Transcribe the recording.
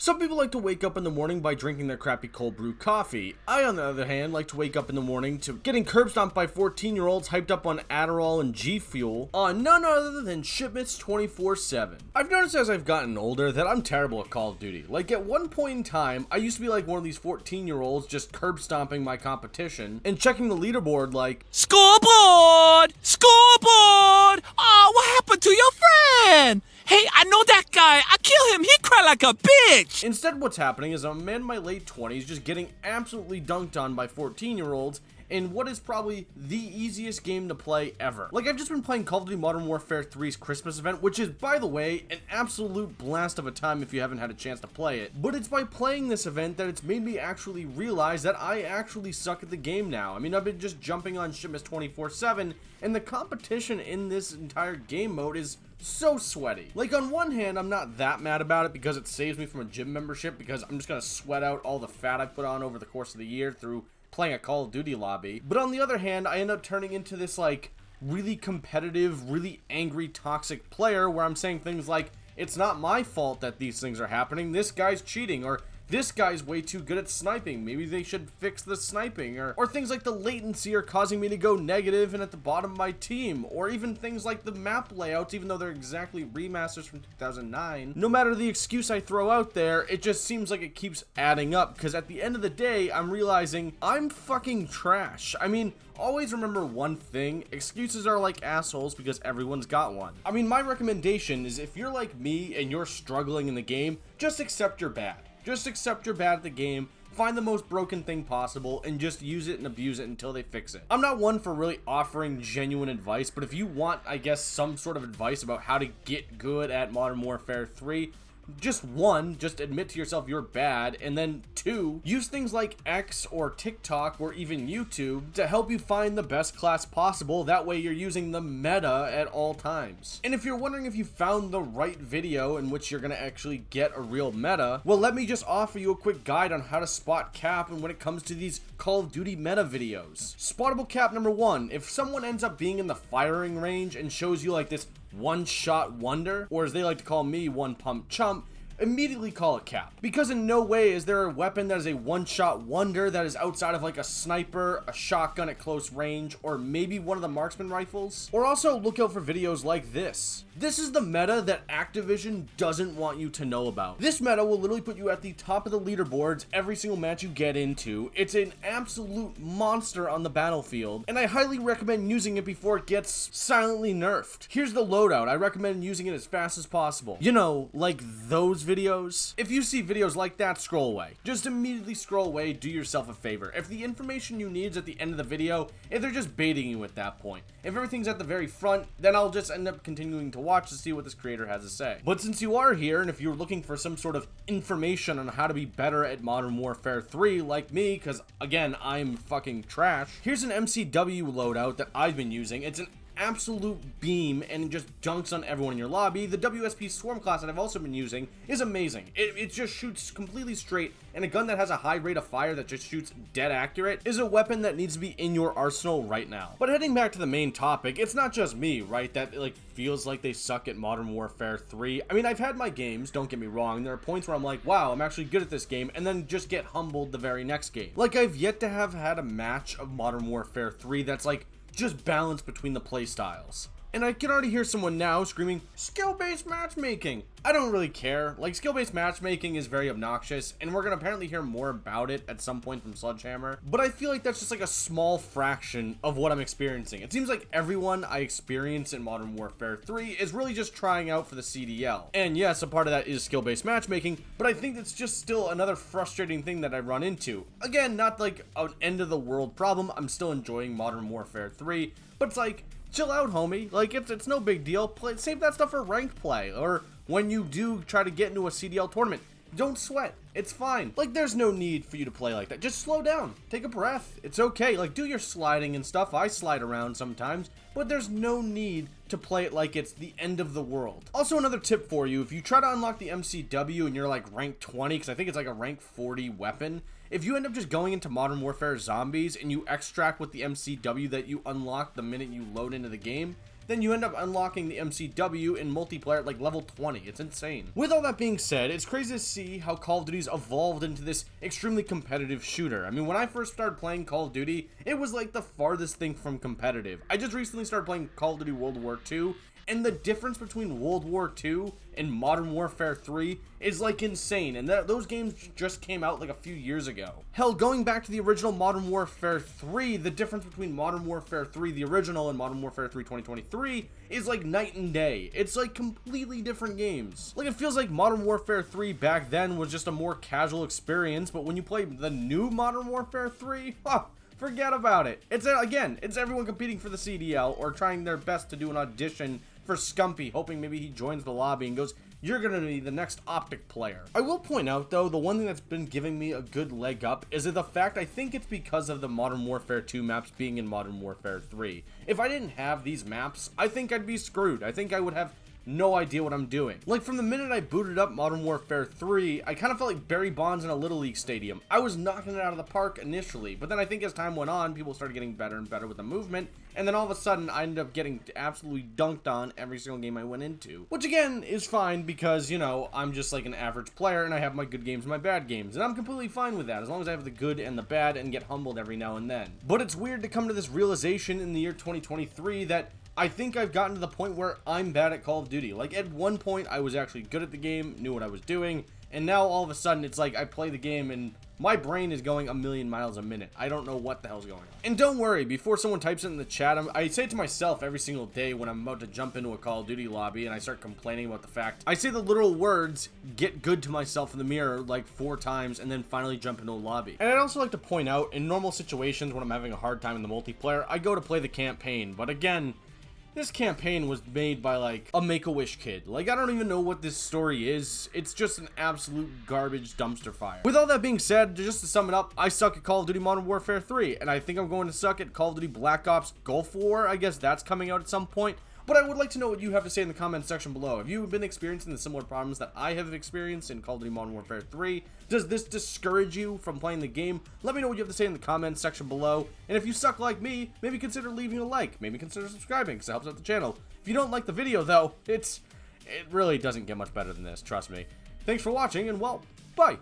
Some people like to wake up in the morning by drinking their crappy cold brew coffee. I, on the other hand, like to wake up in the morning to getting curb stomped by 14-year-olds hyped up on Adderall and G Fuel on none other than shipments 24/7. I've noticed as I've gotten older that I'm terrible at Call of Duty. Like at one point in time, I used to be like one of these 14-year-olds just curb stomping my competition and checking the leaderboard like, Scoreboard! Scoreboard! Oh, what happened to your friend? Hey, I know that guy. I kill him. He cried like a bitch. Instead, what's happening is I'm a man in my late 20s just getting absolutely dunked on by 14-year-olds in what is probably the easiest game to play ever. Like, I've just been playing Call of Duty Modern Warfare 3's Christmas event, which is, by the way, an absolute blast of a time if you haven't had a chance to play it. But it's by playing this event that it's made me actually realize that I actually suck at the game now. I mean, I've been just jumping on shipments 24/7, and the competition in this entire game mode is so sweaty. Like, on one hand, I'm not that mad about it because it saves me from a gym membership because I'm just gonna sweat out all the fat I put on over the course of the year through playing a Call of Duty lobby. But on the other hand, I end up turning into this, like, really competitive, really angry, toxic player where I'm saying things like, it's not my fault that these things are happening, this guy's cheating, or this guy's way too good at sniping, maybe they should fix the sniping, or things like the latency are causing me to go negative and at the bottom of my team, or even things like the map layouts, even though they're exactly remasters from 2009. No matter the excuse I throw out there, it just seems like it keeps adding up, because at the end of the day, I'm realizing I'm fucking trash. I mean, always remember one thing, excuses are like assholes because everyone's got one. I mean, my recommendation is if you're like me and you're struggling in the game, just accept you're bad. Just accept you're bad at the game, find the most broken thing possible, and just use it and abuse it until they fix it. I'm not one for really offering genuine advice, but if you want, I guess, some sort of advice about how to get good at Modern Warfare 3, just one, just admit to yourself you're bad, and then two, use things like X or TikTok or even YouTube to help you find the best class possible. That way you're using the meta at all times. And if you're wondering if you found the right video in which you're gonna actually get a real meta, well, let me just offer you a quick guide on how to spot cap and when it comes to these Call of Duty meta videos. Spottable cap number one, if someone ends up being in the firing range and shows you like this one-shot wonder, or as they like to call me, one-pump chump, immediately call it cap. Because in no way is there a weapon that is a one-shot wonder that is outside of like a sniper, a shotgun at close range, or maybe one of the marksman rifles. Or also look out for videos like this. This is the meta that Activision doesn't want you to know about. This meta will literally put you at the top of the leaderboards every single match you get into. It's an absolute monster on the battlefield, and I highly recommend using it before it gets silently nerfed. Here's the loadout. I recommend using it as fast as possible. You know, like those videos. If you see videos like that, scroll away. Just immediately scroll away, do yourself a favor. If the information you need is at the end of the video, if they're just baiting you at that point. If everything's at the very front, then I'll just end up continuing to watch to see what this creator has to say. But since you are here, and if you're looking for some sort of information on how to be better at Modern Warfare 3, like me, because again, I'm fucking trash, here's an MCW loadout that I've been using. It's an absolute beam and it just dunks on everyone in your lobby. The WSP Swarm class that I've also been using is amazing. It just shoots completely straight, and a gun that has a high rate of fire that just shoots dead accurate is a weapon that needs to be in your arsenal right now. But heading back to the main topic, it's not just me, right, that like feels like they suck at Modern Warfare 3. I mean, I've had my games, don't get me wrong. There are points where I'm like, wow, I'm actually good at this game, and then just get humbled the very next game. Like, I've yet to have had a match of Modern Warfare 3 that's like just balance between the play styles. And I can already hear someone now screaming, skill-based matchmaking. I don't really care. Like, skill-based matchmaking is very obnoxious, and we're gonna apparently hear more about it at some point from Sledgehammer, but I feel like that's just like a small fraction of what I'm experiencing. It seems like everyone I experience in Modern Warfare 3 is really just trying out for the CDL. And yes, a part of that is skill-based matchmaking, but I think it's just still another frustrating thing that I run into. Again, not like an end-of-the-world problem. I'm still enjoying Modern Warfare 3, but it's like, chill out, homie. Like, it's no big deal. Save that stuff for ranked play, or when you do try to get into a CDL tournament. Don't sweat. It's fine. Like, there's no need for you to play like that. Just slow down. Take a breath. It's okay. Like, do your sliding and stuff. I slide around sometimes, but there's no need to play it like it's the end of the world. Also, another tip for you, if you try to unlock the MCW and you're like rank 20, because I think it's like a rank 40 weapon, if you end up just going into Modern Warfare Zombies and you extract with the MCW that you unlock the minute you load into the game, then you end up unlocking the MCW in multiplayer at like level 20. It's insane. With all that being said, it's crazy to see how Call of Duty's evolved into this extremely competitive shooter. I mean, when I first started playing Call of Duty, it was like the farthest thing from competitive. I just recently started playing Call of Duty World War II, and the difference between World War II and Modern Warfare 3 is like insane, and those games just came out like a few years ago. Hell, going back to the original Modern Warfare 3, the difference between Modern Warfare 3, the original, and Modern Warfare 3 2023 is like night and day. It's like completely different games. Like, it feels like Modern Warfare 3 back then was just a more casual experience, but when you play the new Modern Warfare 3, forget about it. It's everyone competing for the CDL or trying their best to do an audition for Scumpy, hoping maybe he joins the lobby and goes, "You're gonna be the next Optic player." I will point out, though, the one thing that's been giving me a good leg up is the fact I think it's because of the Modern Warfare 2 maps being in Modern Warfare 3. If I didn't have these maps, I think I'd be screwed. I think I would have no idea what I'm doing. Like, from the minute I booted up Modern Warfare 3, I kind of felt like Barry Bonds in a Little League stadium. I was knocking it out of the park initially, but then I think as time went on, people started getting better and better with the movement, and then all of a sudden, I ended up getting absolutely dunked on every single game I went into. Which, again, is fine because, you know, I'm just like an average player, and I have my good games and my bad games, and I'm completely fine with that, as long as I have the good and the bad and get humbled every now and then. But it's weird to come to this realization in the year 2023 that I think I've gotten to the point where I'm bad at Call of Duty. Like, at one point, I was actually good at the game, knew what I was doing, and now all of a sudden, it's like I play the game and my brain is going a million miles a minute. I don't know what the hell's going on. And don't worry, before someone types it in the chat, I say it to myself every single day when I'm about to jump into a Call of Duty lobby and I start complaining about the fact. I say the literal words, "get good" to myself in the mirror like 4 times and then finally jump into a lobby. And I'd also like to point out, in normal situations when I'm having a hard time in the multiplayer, I go to play the campaign. But again, this campaign was made by, like, a Make-A-Wish kid. Like, I don't even know what this story is. It's just an absolute garbage dumpster fire. With all that being said, just to sum it up, I suck at Call of Duty Modern Warfare 3, and I think I'm going to suck at Call of Duty Black Ops Gulf War. I guess that's coming out at some point. But I would like to know what you have to say in the comments section below. Have you been experiencing the similar problems that I have experienced in Call of Duty Modern Warfare 3? Does this discourage you from playing the game? Let me know what you have to say in the comments section below. And if you suck like me, maybe consider leaving a like. Maybe consider subscribing, because it helps out the channel. If you don't like the video, though, it really doesn't get much better than this, trust me. Thanks for watching, and well, bye!